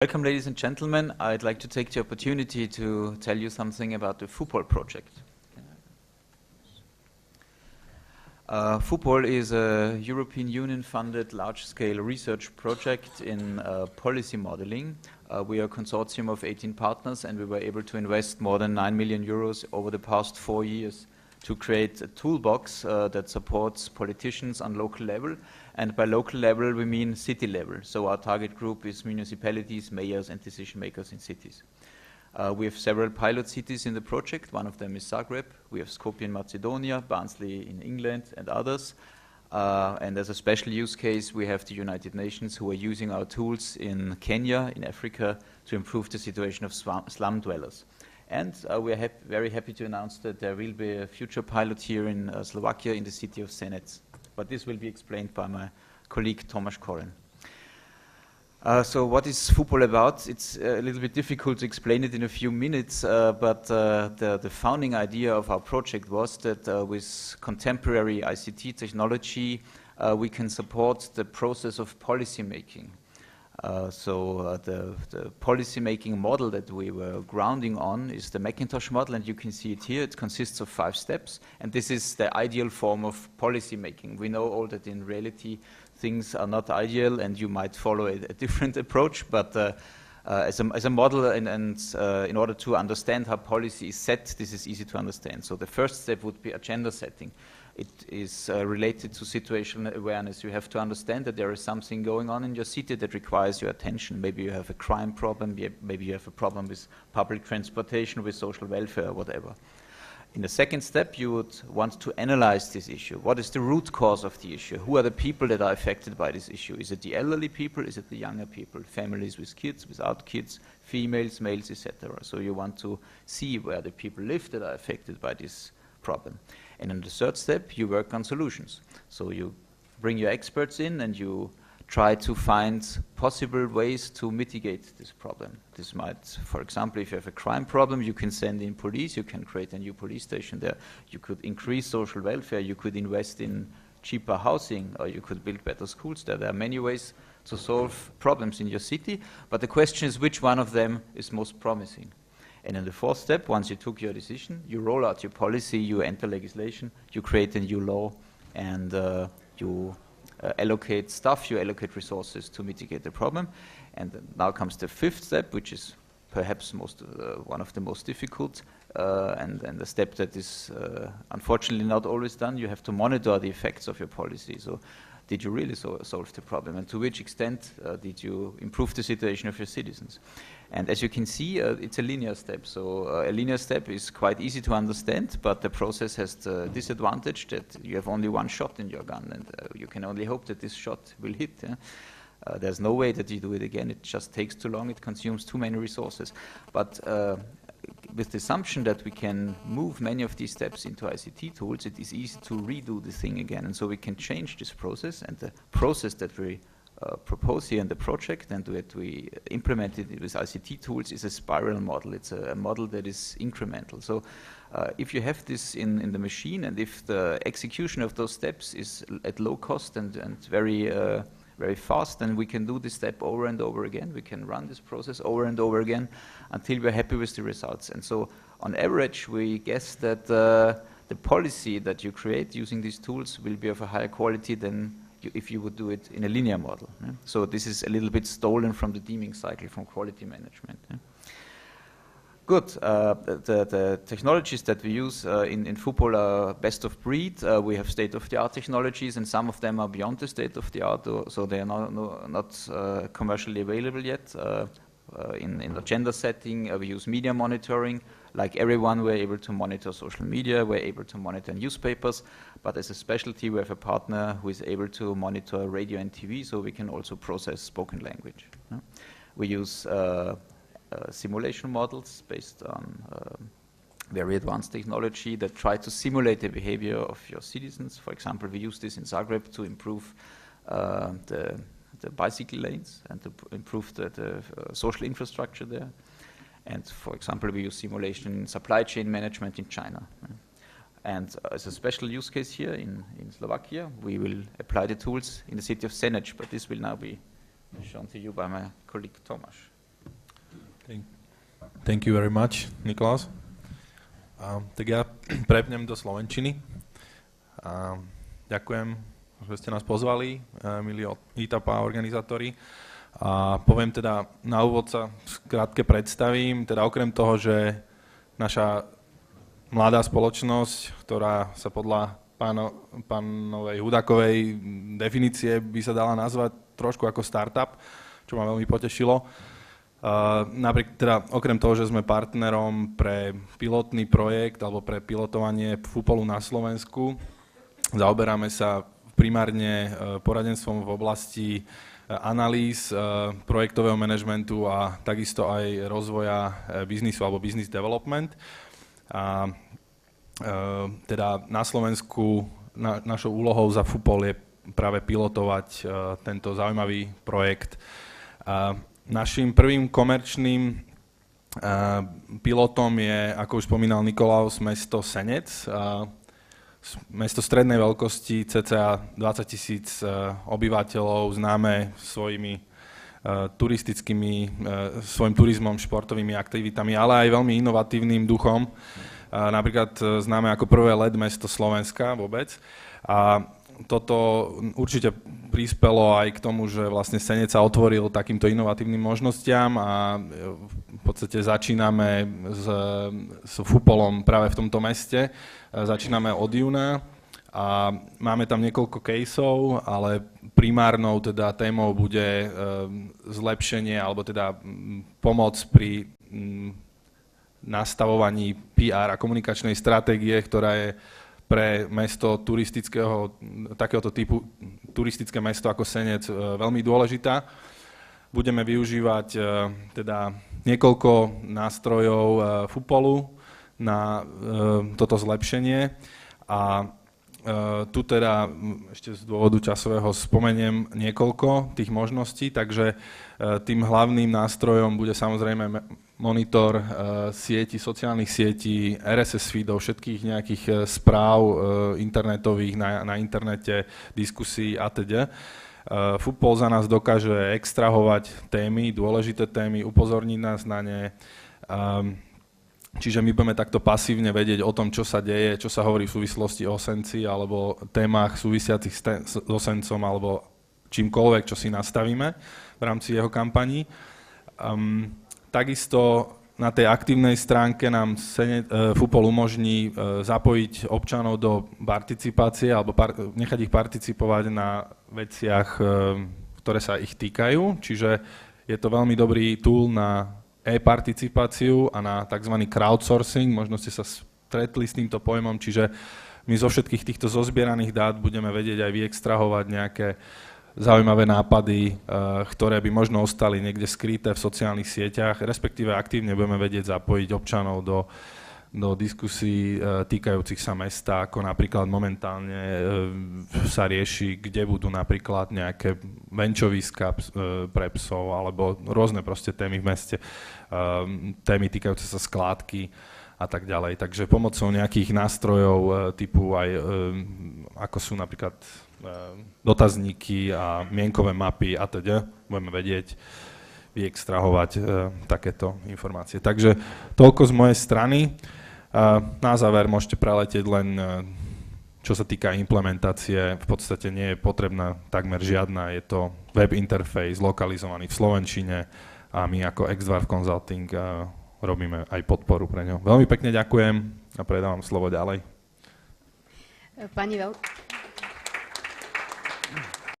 Welcome, ladies and gentlemen. I'd like to take the opportunity to tell you something about the FUPOL project. FUPOL is a European Union-funded large-scale research project in policy modeling. We are a consortium of 18 partners, and we were able to invest more than 9 million euros over the past 4 years to create a toolbox that supports politicians on local level. And by local level, we mean city level. So our target group is municipalities, mayors, and decision makers in cities. We have several pilot cities in the project. One of them is Zagreb. We have Skopje in Macedonia, Barnsley in England, and others. And as a special use case, we have the United Nations who are using our tools in Kenya, in Africa, to improve the situation of slum dwellers. And we are very happy to announce that there will be a future pilot here in Slovakia in the city of Senec. But this will be explained by my colleague Tomáš Koren. So what is FUPOL about? It's a little bit difficult to explain it in a few minutes, but the founding idea of our project was that with contemporary ICT technology, we can support the process of policy making. The policy-making model that we were grounding on is the Macintosh Model, and you can see it here. It consists of 5 steps, and this is the ideal form of policy-making. We know all that in reality things are not ideal, and you might follow a different approach, but as a model and in order to understand how policy is set, this is easy to understand. So the first step would be agenda setting. It is related to situational awareness. You have to understand that there is something going on in your city that requires your attention. Maybe you have a crime problem, maybe you have a problem with public transportation, with social welfare, whatever. In the second step, you would want to analyze this issue. What is the root cause of the issue? Who are the people that are affected by this issue? Is it the elderly people? Is it the younger people? Families with kids, without kids, females, males, etc. So you want to see where the people live that are affected by this problem. And in the third step, you work on solutions. So you bring your experts in and you try to find possible ways to mitigate this problem. This might, for example, if you have a crime problem, you can send in police, you can create a new police station there. You could increase social welfare, you could invest in cheaper housing, or you could build better schools there. There are many ways to solve problems in your city, but the question is which one of them is most promising. And in the fourth step, once you took your decision, you roll out your policy, you enter legislation, you create a new law, and you allocate stuff, you allocate resources to mitigate the problem. And now comes the fifth step, which is perhaps one of the most difficult, and the step that is unfortunately not always done. You have to monitor the effects of your policy. So did you really solve the problem? And to which extent did you improve the situation of your citizens? And as you can see, it's a linear step. So a linear step is quite easy to understand, but the process has the disadvantage that you have only one shot in your gun, and you can only hope that this shot will hit. There's no way that you do it again. It just takes too long. It consumes too many resources. But with the assumption that we can move many of these steps into ICT tools, it is easy to redo the thing again. And so we can change this process, and the process that we propose here in the project and that we implemented it with ICT tools is a spiral model. It's a model that is incremental. So if you have this in the machine, and if the execution of those steps is at low cost and very fast, then we can do this step over and over again. We can run this process over and over again until we're happy with the results. And so on average, we guess that the policy that you create using these tools will be of a higher quality than if you would do it in a linear model. So this is a little bit stolen from the Deming cycle, from quality management. Good. The technologies that we use in FUPOL are best of breed. We have state-of-the-art technologies, and some of them are beyond the state-of-the-art, so they are not commercially available yet. In agenda setting, we use media monitoring. Like everyone, we're able to monitor social media, we're able to monitor newspapers, but as a specialty, we have a partner who is able to monitor radio and TV, so we can also process spoken language. We use simulation models based on very advanced technology that try to simulate the behavior of your citizens. For example, we use this in Zagreb to improve the bicycle lanes and to improve the social infrastructure there. And for example, we use simulation in supply chain management in China. And as a special use case here in Slovakia, we will apply the tools in the city of Senec, but this will now be shown to you by my colleague Tomáš. Thank you very much, Niklaus. Tak ja prepnem do slovenčiny. Ďakujem, že ste nás pozvali, milí ITAPA organizátori. A poviem teda, na úvod sa skrátke predstavím, teda okrem toho, že naša mladá spoločnosť, ktorá sa podľa pánovej Hudákovej definície by sa dala nazvať trošku ako startup, čo ma veľmi potešilo. Teda, okrem toho, že sme partnerom pre pilotný projekt alebo pre pilotovanie FUPOLu na Slovensku, zaoberáme sa primárne poradenstvom v oblasti analýz, projektového manažmentu a takisto aj rozvoja biznisu alebo business development. A teda na Slovensku našou úlohou za FUPOL je práve pilotovať tento zaujímavý projekt. Naším prvým komerčným pilotom je, ako už spomínal Nikolaus, mesto Senec. Mesto strednej veľkosti, cca 20 000 obyvateľov, známe svojim turizmom, športovými aktivitami, ale aj veľmi inovatívnym duchom. Napríklad známe ako prvé LED mesto Slovenska vôbec. A toto určite prispelo aj k tomu, že vlastne Senec sa otvoril takýmto inovatívnym možnostiam a v podstate začíname s FUPOLom práve v tomto meste. Začíname od júna a máme tam niekoľko caseov, ale primárnou teda témou bude zlepšenie alebo teda pomoc pri nastavovaní PR a komunikačnej stratégie, ktorá je pre mesto turistického, takéhoto typu turistické mesto ako Senec veľmi dôležitá. Budeme využívať teda niekoľko nástrojov FUPOLu na toto zlepšenie a tu teda ešte z dôvodu časového spomeniem niekoľko tých možností, takže tým hlavným nástrojom bude samozrejme monitor sietí, sociálnych sietí, RSS feedov, všetkých nejakých správ internetových na internete, diskusí atď. FUPOL za nás dokáže extrahovať témy, dôležité témy, upozorniť nás na ne. Čiže my budeme takto pasívne vedieť o tom, čo sa deje, čo sa hovorí v súvislosti o Senci alebo témach súvisiacich so Sencom alebo čímkoľvek, čo si nastavíme v rámci jeho kampaní. Takisto na tej aktívnej stránke nám FUPOL umožní zapojiť občanov do participácie alebo nechať ich participovať na veciach, ktoré sa ich týkajú. Čiže je to veľmi dobrý tool na e-participáciu a na tzv. Crowdsourcing. Možno ste sa stretli s týmto pojmom, čiže my zo všetkých týchto zozbieraných dát budeme vedieť aj vyextrahovať nejaké zaujímavé nápady, ktoré by možno ostali niekde skryté v sociálnych sieťach, respektíve aktívne budeme vedieť zapojiť občanov do diskusí týkajúcich sa mesta, ako napríklad momentálne sa rieši, kde budú napríklad nejaké venčoviska pre psov alebo rôzne proste témy v meste, témy týkajúce sa skládky a tak ďalej. Takže pomocou nejakých nástrojov typu aj ako sú napríklad dotazníky a mienkové mapy a teda budeme vedieť vyextrahovať takéto informácie. Takže toľko z mojej strany. Na záver môžete preletieť len, čo sa týka implementácie, v podstate nie je potrebná takmer žiadna, je to web interface lokalizovaný v slovenčine a my ako X-Dwarf Consulting robíme aj podporu pre ňo. Veľmi pekne ďakujem a predávam slovo ďalej. Pani